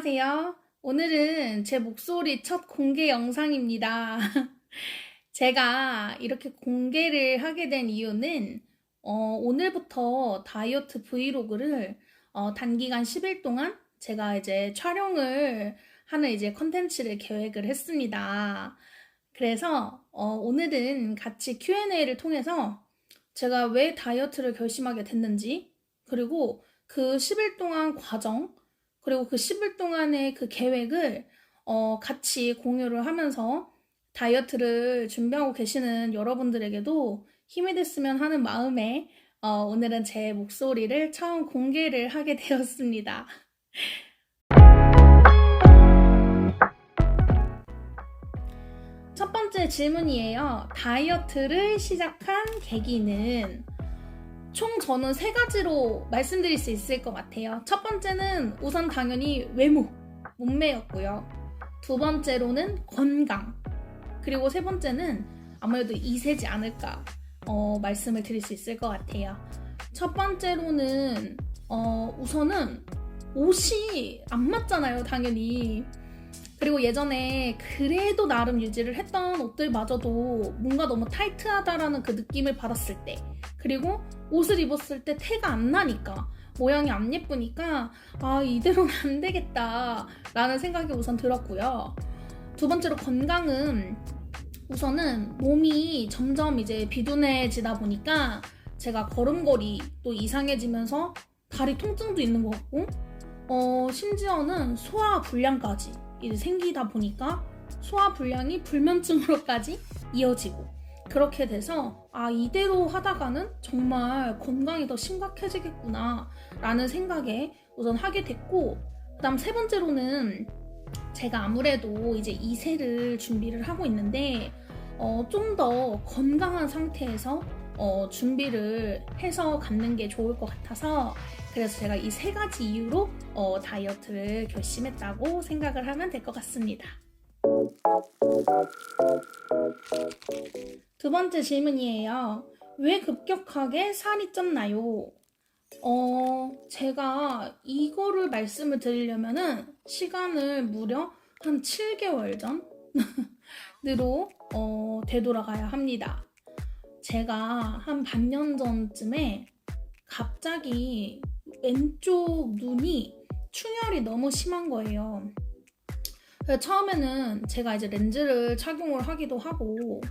안녕하세요. 오늘은 제 목소리 첫 공개 영상입니다. 제가 이렇게 공개를 하게 된 이유는 오늘부터 다이어트 브이로그를 단기간 10일 동안 제가 이제 촬영을 하는 이제 컨텐츠를 계획을 했습니다. 그래서 오늘은 같이 Q&A를 통해서 제가 왜 다이어트를 결심하게 됐는지, 그리고 그 10일 동안 과정, 그리고 그 10일 동안의 그 계획을 같이 공유를 하면서 다이어트를 준비하고 계시는 여러분들에게도 힘이 됐으면 하는 마음에 오늘은 제 목소리를 처음 공개를 하게 되었습니다. 첫 번째 질문이에요. 다이어트를 시작한 계기는? 총 저는 3가지로 말씀드릴 수 있을 것 같아요. 첫 번째는 우선 당연히 외모, 몸매였고요. 두 번째로는 건강, 그리고 세 번째는 아무래도 2세지 않을까 말씀을 드릴 수 있을 것 같아요. 첫 번째로는 우선은 옷이 안 맞잖아요, 당연히. 그리고 예전에 그래도 나름 유지를 했던 옷들마저도 뭔가 너무 타이트하다라는 그 느낌을 받았을 때, 그리고 옷을 입었을 때 태가 안 나니까, 모양이 안 예쁘니까 이대로는 안 되겠다 라는 생각이 우선 들었고요. 두 번째로 건강은 우선은 몸이 점점 이제 비둔해지다 보니까 제가 걸음걸이도 이상해지면서 다리 통증도 있는 것 같고 심지어는 소화불량까지 이제 생기다 보니까 소화불량이 불면증으로까지 이어지고, 그렇게 돼서 이대로 하다가는 정말 건강이 더 심각해지겠구나 라는 생각에 우선 하게 됐고, 그 다음 세 번째로는 제가 아무래도 이제 2세를 준비를 하고 있는데 좀 더 건강한 상태에서 준비를 해서 갖는 게 좋을 것 같아서, 그래서 제가 이 3가지 이유로 다이어트를 결심했다고 생각을 하면 될 것 같습니다. 두 번째 질문이에요. 왜 급격하게 살이 쪘나요? 제가 이거를 말씀을 드리려면은 시간을 무려 한 7개월 전으로 되돌아가야 합니다. 제가 한 반년 전쯤에 갑자기 왼쪽 눈이 충혈이 너무 심한 거예요. 처음에는 제가 이제 렌즈를 착용을 하기도 하고,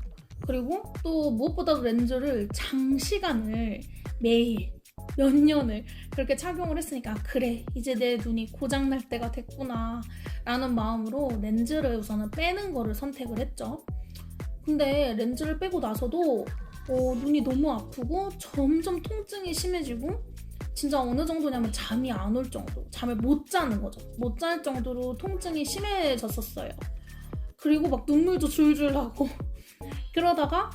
그리고 또 무엇보다도 렌즈를 장시간을 매일 몇 년을 그렇게 착용을 했으니까, 그래 이제 내 눈이 고장날 때가 됐구나 라는 마음으로 렌즈를 우선은 빼는 거를 선택을 했죠. 근데 렌즈를 빼고 나서도 눈이 너무 아프고 점점 통증이 심해지고, 진짜 어느 정도냐면 잠이 안 올 정도, 잠을 못 자는 거죠. 못 잘 정도로 통증이 심해졌었어요. 그리고 막 눈물도 줄줄 나고 그러다가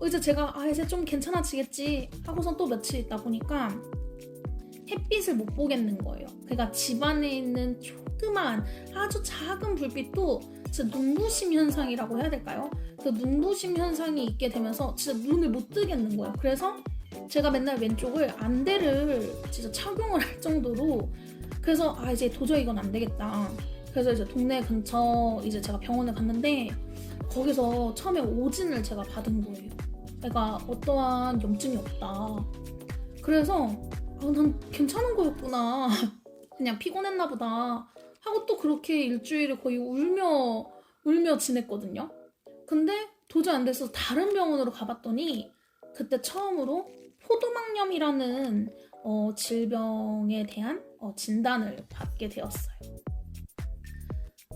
이제 제가 이제 좀 괜찮아지겠지 하고선 또 며칠 있다 보니까 햇빛을 못 보겠는 거예요. 그러니까 집 안에 있는 조그만 아주 작은 불빛도 진짜 눈부심 현상이라고 해야 될까요? 그 눈부심 현상이 있게 되면서 진짜 눈을 못 뜨겠는 거예요. 그래서 제가 맨날 왼쪽을 안대를 진짜 착용을 할 정도로, 그래서 이제 도저히 이건 안 되겠다. 그래서 이제 동네 근처 이제 제가 병원을 갔는데 거기서 처음에 오진을 제가 받은 거예요. 그러니까 어떠한 염증이 없다. 그래서 난 괜찮은 거였구나. 그냥 피곤했나 보다 하고 또 그렇게 일주일을 거의 울며 지냈거든요. 근데 도저히 안 돼서 다른 병원으로 가봤더니 그때 처음으로 포도막염이라는 질병에 대한 진단을 받게 되었어요.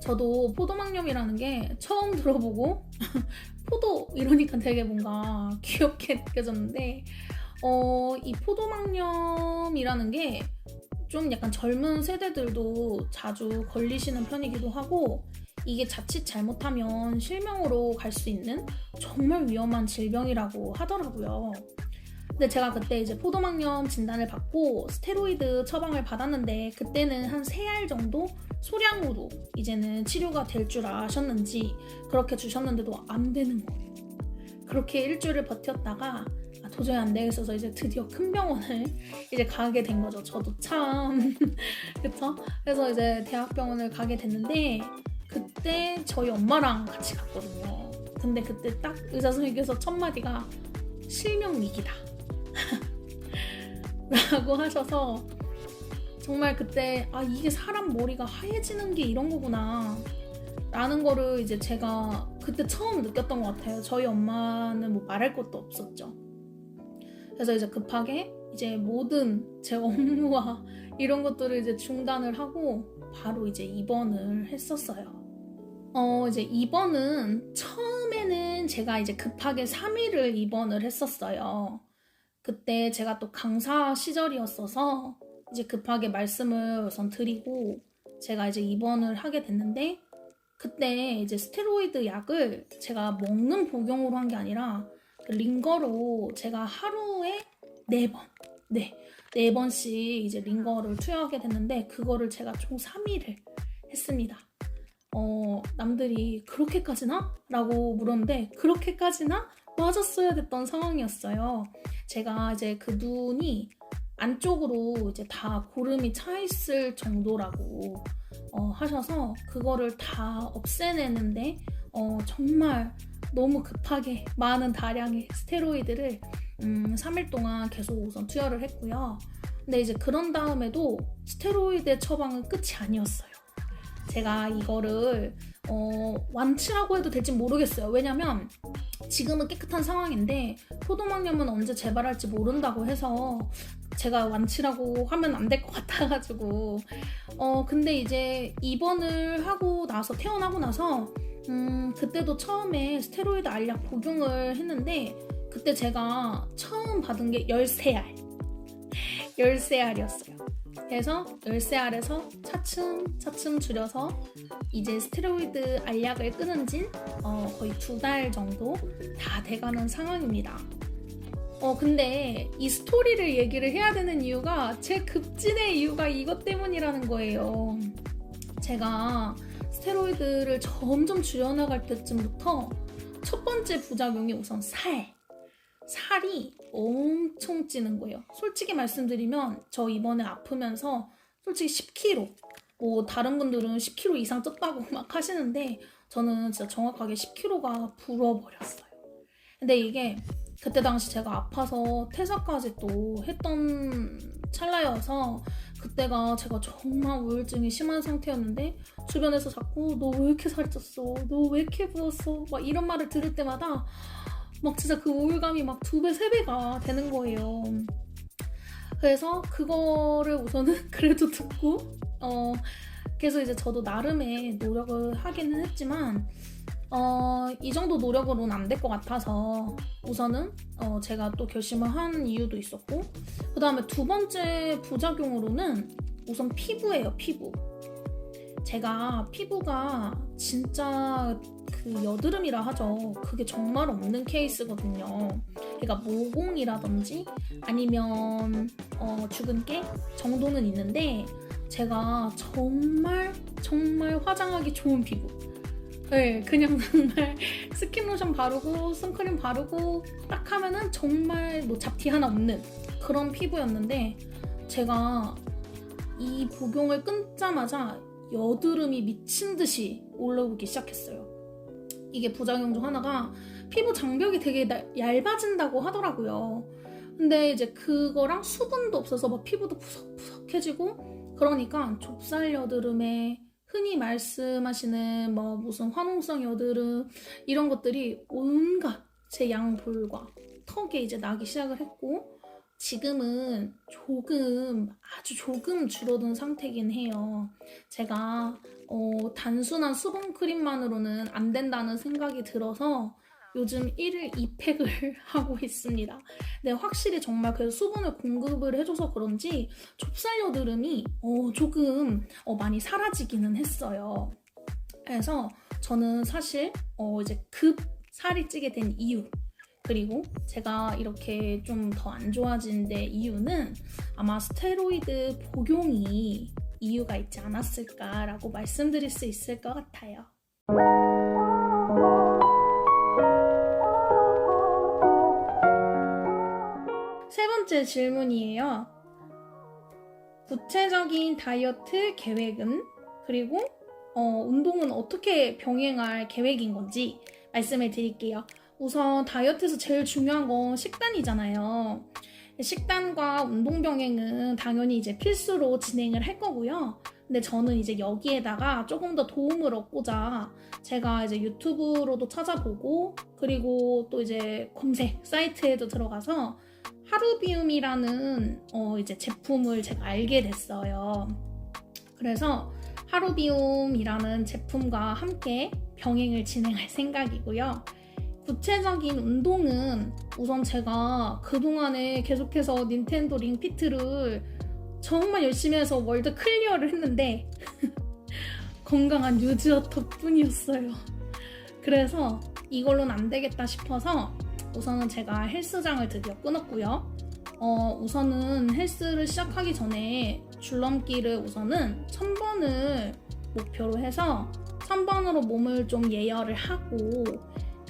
저도 포도막염이라는 게 처음 들어보고 포도 이러니까 되게 뭔가 귀엽게 느껴졌는데, 이 포도막염이라는 게 좀 약간 젊은 세대들도 자주 걸리시는 편이기도 하고, 이게 자칫 잘못하면 실명으로 갈 수 있는 정말 위험한 질병이라고 하더라고요. 근데 제가 그때 이제 포도막염 진단을 받고 스테로이드 처방을 받았는데, 그때는 한 3알 정도 소량으로 이제는 치료가 될 줄 아셨는지 그렇게 주셨는데도 안 되는 거예요. 그렇게 일주일을 버텼다가 도저히 안 되겠어서 이제 드디어 큰 병원을 이제 가게 된 거죠. 저도 참 그쵸? 그래서 이제 대학병원을 가게 됐는데 그때 저희 엄마랑 같이 갔거든요. 근데 그때 딱 의사 선생님께서 첫 마디가 실명 위기다 라고 하셔서 정말 그때 이게 사람 머리가 하얘지는 게 이런 거구나 라는 거를 이제 제가 그때 처음 느꼈던 것 같아요. 저희 엄마는 뭐 말할 것도 없었죠. 그래서 이제 급하게 이제 모든 제 업무와 이런 것들을 이제 중단을 하고 바로 이제 입원을 했었어요. 이제 입원은 처음에는 제가 이제 급하게 3일을 입원을 했었어요. 그때 제가 또 강사 시절이었어서 이제 급하게 말씀을 우선 드리고 제가 이제 입원을 하게 됐는데 그때 이제 스테로이드 약을 제가 먹는 복용으로 한 게 아니라 링거로 제가 하루에 4번, 4번씩 이제 링거를 투여하게 됐는데 그거를 제가 총 3일을 했습니다. 남들이 그렇게까지나? 라고 물었는데 그렇게까지나? 맞았어야 됐던 상황이었어요. 제가 이제 그 눈이 안쪽으로 이제 다 고름이 차 있을 정도라고 하셔서 그거를 다 없애내는데 정말 너무 급하게 많은 다량의 스테로이드를 3일 동안 계속 우선 투여를 했고요. 근데 이제 그런 다음에도 스테로이드 처방은 끝이 아니었어요. 제가 이거를 완치라고 해도 될지 모르겠어요. 왜냐면 지금은 깨끗한 상황인데 포도막염은 언제 재발할지 모른다고 해서 제가 완치라고 하면 안 될 것 같아가지고 근데 이제 입원을 하고 나서 퇴원하고 나서 그때도 처음에 스테로이드 알약 복용을 했는데 그때 제가 처음 받은 게 13알 13알이었어요. 그래서 13알에서 차츰 줄여서 이제 스테로이드 알약을 끊은 지 거의 2달 정도 다 돼가는 상황입니다. 근데 이 스토리를 얘기를 해야 되는 이유가 제 급진의 이유가 이것 때문이라는 거예요. 제가 스테로이드를 점점 줄여나갈 때쯤부터 첫 번째 부작용이 우선 살이 엄청 찌는 거예요. 솔직히 말씀드리면 저 이번에 아프면서 솔직히 10kg 뭐 다른 분들은 10kg 이상 쪘다고 막 하시는데 저는 진짜 정확하게 10kg가 불어버렸어요. 근데 이게 그때 당시 제가 아파서 퇴사까지 또 했던 찰나여서 그때가 제가 정말 우울증이 심한 상태였는데 주변에서 자꾸 너 왜 이렇게 살쪘어? 너 왜 이렇게 부었어? 막 이런 말을 들을 때마다 막 진짜 그 우울감이 막 2배, 3배가 되는 거예요. 그래서 그거를 우선은 그래도 듣고 그래서 이제 저도 나름의 노력을 하기는 했지만 이 정도 노력으로는 안 될 것 같아서 우선은 제가 또 결심을 한 이유도 있었고 그 다음에 두 번째 부작용으로는 우선 피부예요. 피부. 제가 피부가 진짜 그 여드름이라 하죠. 그게 정말 없는 케이스거든요. 그러니까 모공이라든지 아니면 죽은 깨 정도는 있는데 제가 정말 화장하기 좋은 피부. 네, 그냥 정말 스킨로션 바르고 선크림 바르고 딱 하면은 정말 뭐 잡티 하나 없는 그런 피부였는데 제가 이 복용을 끊자마자 여드름이 미친 듯이 올라오기 시작했어요. 이게 부작용 중 하나가 피부 장벽이 되게 얇아진다고 하더라고요. 근데 이제 그거랑 수분도 없어서 막 피부도 푸석푸석해지고 그러니까 좁쌀 여드름에 흔히 말씀하시는 뭐 무슨 화농성 여드름 이런 것들이 온갖 제 양볼과 턱에 이제 나기 시작을 했고 지금은 아주 조금 줄어든 상태긴 해요. 제가 단순한 수분 크림만으로는 안 된다는 생각이 들어서 요즘 1일 2팩을 하고 있습니다. 근데 확실히 정말 그 수분을 공급을 해줘서 그런지 좁쌀 여드름이 조금 많이 사라지기는 했어요. 그래서 저는 사실 이제 급 살이 찌게 된 이유 그리고 제가 이렇게 좀 더 안 좋아진 데 이유는 아마 스테로이드 복용이 이유가 있지 않았을까라고 말씀드릴 수 있을 것 같아요. 세 번째 질문이에요. 구체적인 다이어트 계획은? 그리고 운동은 어떻게 병행할 계획인 건지 말씀을 드릴게요. 우선 다이어트에서 제일 중요한 건 식단이잖아요. 식단과 운동 병행은 당연히 이제 필수로 진행을 할 거고요. 근데 저는 이제 여기에다가 조금 더 도움을 얻고자 제가 이제 유튜브로도 찾아보고 그리고 또 이제 검색 사이트에도 들어가서 하루비움이라는 이제 제품을 제가 알게 됐어요. 그래서 하루비움이라는 제품과 함께 병행을 진행할 생각이고요. 구체적인 운동은 우선 제가 그동안에 계속해서 닌텐도 링피트를 정말 열심히 해서 월드 클리어를 했는데 건강한 유지어 덕분이었어요. 그래서 이걸로는 안 되겠다 싶어서 우선은 제가 헬스장을 드디어 끊었고요. 우선은 헬스를 시작하기 전에 줄넘기를 우선은 1000번을 목표로 해서 1000번으로 몸을 좀 예열을 하고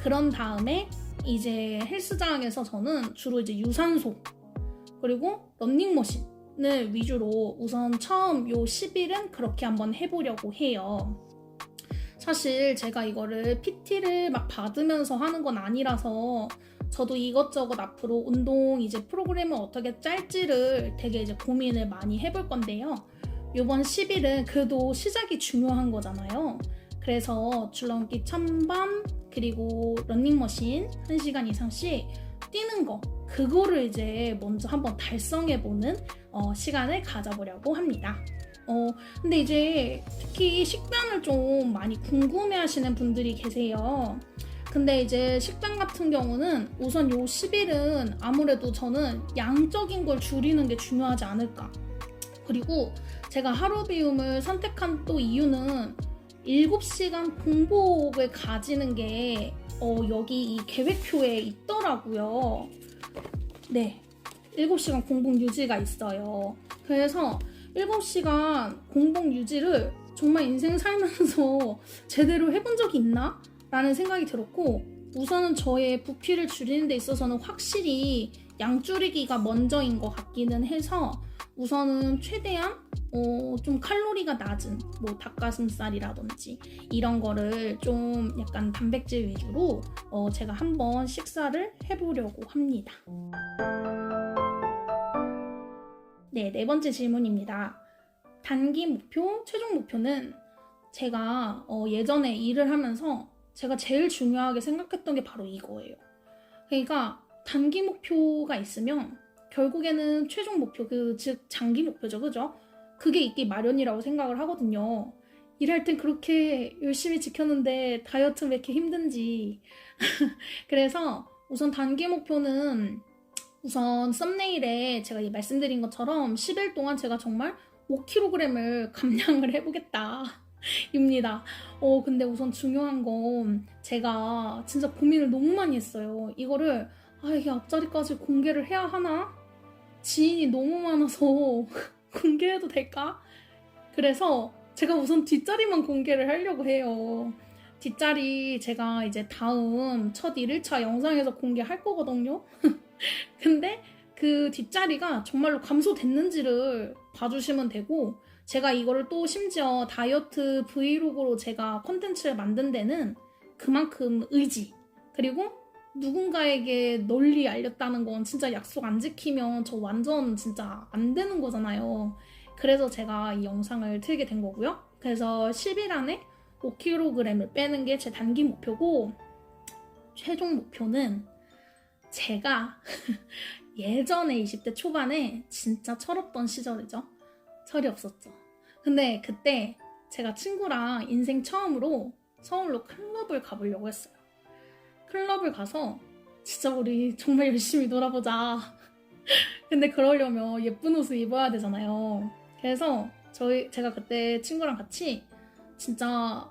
그런 다음에 이제 헬스장에서 저는 주로 이제 유산소 그리고 런닝머신을 위주로 우선 처음 요 10일은 그렇게 한번 해보려고 해요. 사실 제가 이거를 PT를 막 받으면서 하는 건 아니라서 저도 이것저것 앞으로 운동 이제 프로그램을 어떻게 짤지를 되게 이제 고민을 많이 해볼 건데요. 요번 10일은 그래도 시작이 중요한 거잖아요. 그래서 줄넘기 1000번 그리고 런닝머신 1시간 이상씩 뛰는 거 그거를 이제 먼저 한번 달성해보는 시간을 가져보려고 합니다. 근데 이제 특히 식단을 좀 많이 궁금해하시는 분들이 계세요. 근데 이제 식단 같은 경우는 우선 요 10일은 아무래도 저는 양적인 걸 줄이는 게 중요하지 않을까. 그리고 제가 하루비움을 선택한 또 이유는 7시간 공복을 가지는 게 여기 이 계획표에 있더라고요. 네, 7시간 공복 유지가 있어요. 그래서 7시간 공복 유지를 정말 인생 살면서 제대로 해본 적이 있나? 라는 생각이 들었고 우선은 저의 부피를 줄이는 데 있어서는 확실히 양 줄이기가 먼저인 것 같기는 해서 우선은 최대한 좀 칼로리가 낮은 뭐 닭가슴살이라든지 이런 거를 좀 약간 단백질 위주로 제가 한번 식사를 해보려고 합니다. 네, 네 번째 질문입니다. 단기 목표, 최종 목표는 제가 예전에 일을 하면서 제가 제일 중요하게 생각했던 게 바로 이거예요. 그러니까 단기 목표가 있으면 결국에는 최종 목표, 즉 장기 목표죠, 그죠? 그게 있기 마련이라고 생각을 하거든요. 일할 땐 그렇게 열심히 지켰는데 다이어트 왜 이렇게 힘든지. 그래서 우선 단기 목표는 우선 썸네일에 제가 말씀드린 것처럼 10일 동안 제가 정말 5kg을 감량을 해보겠다 입니다. 근데 우선 중요한 건 제가 진짜 고민을 너무 많이 했어요. 이거를 이게 앞자리까지 공개를 해야 하나? 지인이 너무 많아서 공개해도 될까? 그래서 제가 우선 뒷자리만 공개를 하려고 해요. 뒷자리 제가 이제 다음 첫 1일차 영상에서 공개할 거거든요. 근데 그 뒷자리가 정말로 감소됐는지를 봐주시면 되고 제가 이거를 또 심지어 다이어트 브이로그로 제가 콘텐츠를 만든 데는 그만큼 의지 그리고 누군가에게 널리 알렸다는 건 진짜 약속 안 지키면 저 완전 진짜 안 되는 거잖아요. 그래서 제가 이 영상을 틀게 된 거고요. 그래서 10일 안에 5kg을 빼는 게 제 단기 목표고 최종 목표는 제가 예전에 20대 초반에 진짜 철없던 시절이죠. 철이 없었죠. 근데 그때 제가 친구랑 인생 처음으로 서울로 클럽을 가보려고 했어요. 클럽을 가서 진짜 우리 정말 열심히 놀아보자. 근데 그러려면 예쁜 옷을 입어야 되잖아요. 그래서 제가 그때 친구랑 같이 진짜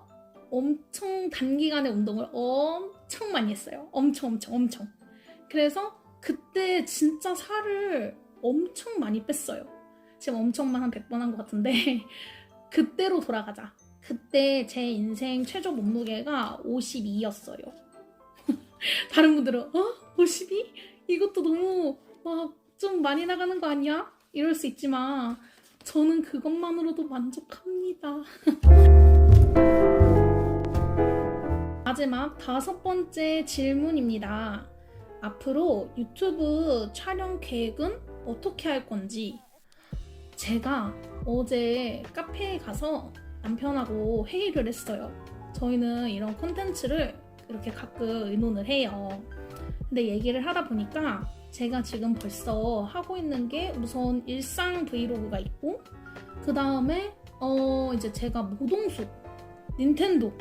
엄청 단기간에 운동을 엄청 많이 했어요. 엄청. 그래서 그때 진짜 살을 엄청 많이 뺐어요. 지금 엄청만 한 100번 한 것 같은데 그때로 돌아가자. 그때 제 인생 최저 몸무게가 52였어요. 다른 분들은 52? 이것도 너무 막 좀 많이 나가는 거 아니야? 이럴 수 있지만 저는 그것만으로도 만족합니다. 마지막 5번째 질문입니다. 앞으로 유튜브 촬영 계획은 어떻게 할 건지. 제가 어제 카페에 가서 남편하고 회의를 했어요. 저희는 이런 콘텐츠를 이렇게 가끔 의논을 해요. 근데 얘기를 하다 보니까 제가 지금 벌써 하고 있는 게 우선 일상 브이로그가 있고, 그 다음에 이제 제가 모동숲, 닌텐도,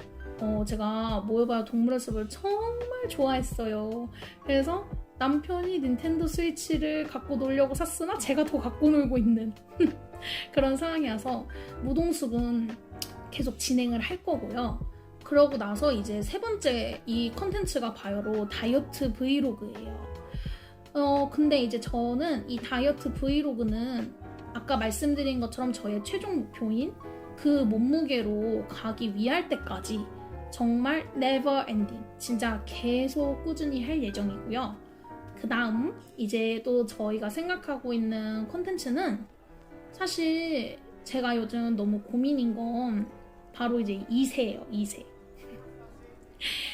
제가 모여봐요 동물의 숲을 정말 좋아했어요. 그래서 남편이 닌텐도 스위치를 갖고 놀려고 샀으나 제가 더 갖고 놀고 있는 그런 상황이어서 모동숲은 계속 진행을 할 거고요. 그러고 나서 이제 3번째 이 컨텐츠가 바로 다이어트 브이로그예요. 근데 이제 저는 이 다이어트 브이로그는 아까 말씀드린 것처럼 저의 최종 목표인 그 몸무게로 가기 위할 때까지 정말 never ending, 진짜 계속 꾸준히 할 예정이고요. 그 다음 이제 또 저희가 생각하고 있는 콘텐츠는 사실 제가 요즘 너무 고민인 건 바로 이제 2세예요. 2세.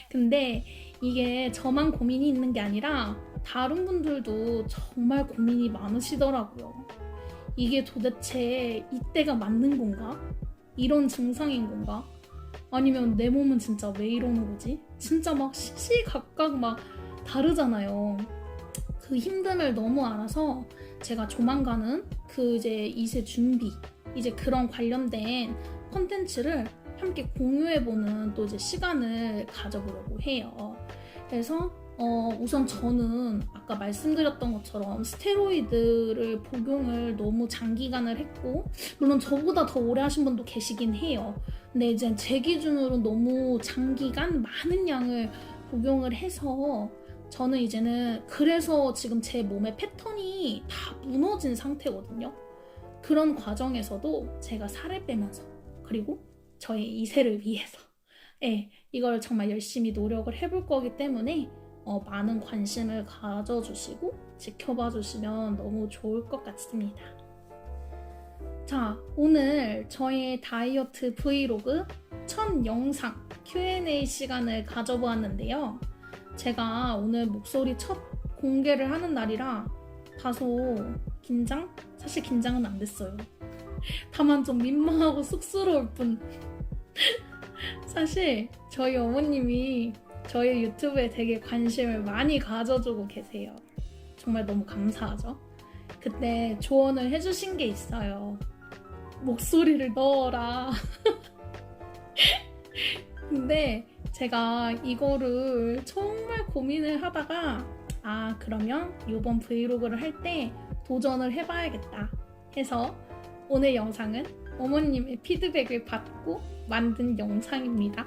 근데 이게 저만 고민이 있는 게 아니라 다른 분들도 정말 고민이 많으시더라고요. 이게 도대체 이때가 맞는 건가? 이런 증상인 건가? 아니면 내 몸은 진짜 왜 이러는 거지? 진짜 막 시시각각 막 다르잖아요. 그 힘듦을 너무 알아서 제가 조만간은 그 이제 2세 준비, 이제 그런 관련된 컨텐츠를 함께 공유해보는 또 이제 시간을 가져보려고 해요. 그래서 우선 저는 아까 말씀드렸던 것처럼 스테로이드를 복용을 너무 장기간을 했고, 물론 저보다 더 오래 하신 분도 계시긴 해요. 근데 이제 제 기준으로 너무 장기간 많은 양을 복용을 해서 저는 이제는 그래서 지금 제 몸의 패턴이 다 무너진 상태거든요. 그런 과정에서도 제가 살을 빼면서, 그리고 저의 2세를 위해서 이걸 정말 열심히 노력을 해볼 거기 때문에 많은 관심을 가져주시고 지켜봐 주시면 너무 좋을 것 같습니다. 자, 오늘 저의 다이어트 브이로그 첫 영상 Q&A 시간을 가져보았는데요. 제가 오늘 목소리 첫 공개를 하는 날이라 다소 사실 긴장은 안 됐어요. 다만 좀 민망하고 쑥스러울 뿐. 사실 저희 어머님이 저희 유튜브에 되게 관심을 많이 가져주고 계세요. 정말 너무 감사하죠. 그때 조언을 해주신 게 있어요. 목소리를 넣어라. 근데 제가 이거를 정말 고민을 하다가 그러면 이번 브이로그를 할 때 도전을 해봐야겠다 해서 오늘 영상은 어머님의 피드백을 받고 만든 영상입니다.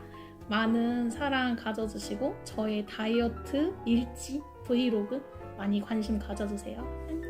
많은 사랑 가져주시고 저의 다이어트 일지 브이로그 많이 관심 가져주세요. 안녕.